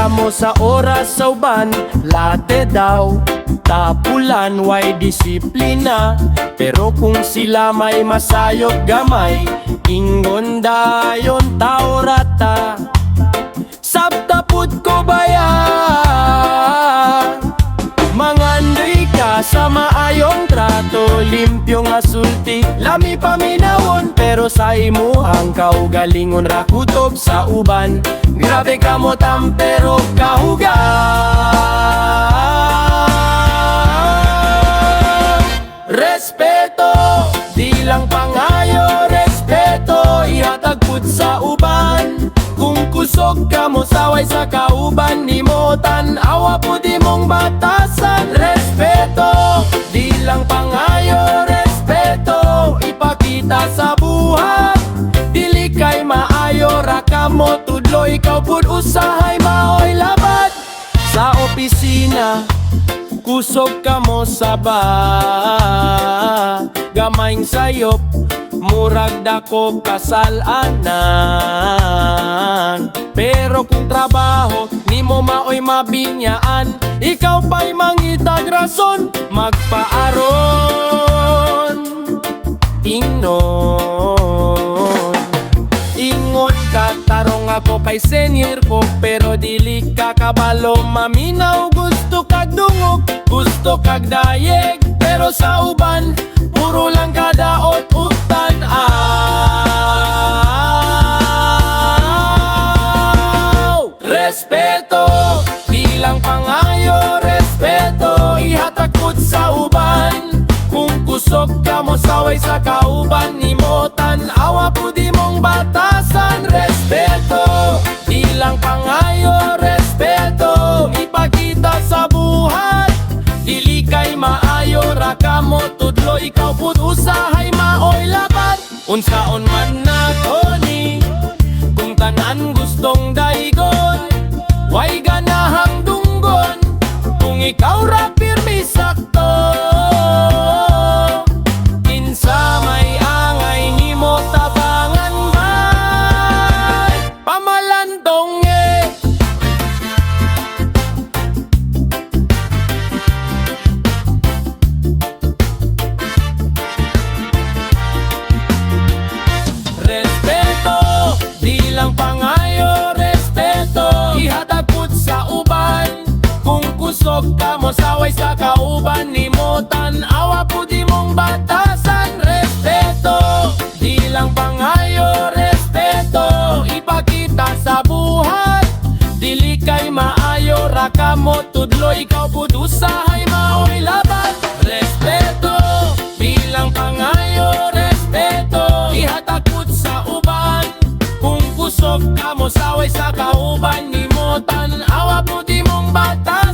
mo sa oras sa uban, late daw tapulan, way disiplina. Pero kung sila may masayog gamay, ingon dayon tao rata. Sabtaput ko baya, mangandoy ka sa maayong trato. Limpyo nga sulti, lami paminawon, pero sa imuhang kaugalingon ra kutob sa uban. Grabe ka mo tampero kahuga. Respeto, di lang pangayo, respeto ihatag pud sa uban. Kung kusog ka mo saway sa kauban, nimo tan-awa po di mong batasan. Respeto, di lang pangayo, respeto ipakita sa buhat. Dili kay maayo ra ka mo tudlo, ikaw pud usahay maoy labat. Sa opisina kusog ka mo sa ba, gamayng sayop murag dako kasalanan. Pero kung trabaho nimo maoy mabinyaan, ikaw pa'y mangitag rason magpaaron. Ingnon, ingon ka tarong ako kay senior ko, pero dili ka kabalo maminaw. Gusto kag dungog, gusto kag dayeg, pero sa uban puro lang kadaot utan. Respeto, di lang pangayo, respeto ihatag pud sa uban. Kung kusog ka mo saway sa kauban, nimo tan-awa pud imong batasan. Respeto, di lang pangayo, respeto ipakita sa buhat. Dili kay maayo ra ka mo tudlo, ikaw pud usahay maoy labat. Unsaon man nato ni, kung tanan gustong daigon, way ganahang dunggon. Kung ikaw ra pirmi sakto, kinsa may angay nimo tabangan man. Pamalandong respeto, di lang pangayo, respeto ihatag pud sa uban. Kung kusog ka mo saway sa kauban, nimo tan-awa pud imong batasan. Respeto, di lang pangayo, respeto ipakita sa buhat. Dili kay maayo ra ka mo tudlo, ikaw pud usahay maoy labat. Respeto, bilang pangayo, respeto ihatag pud sa uban. Kung kusog ka mo saway sa kauban, nimo tan-awa pud imong bata.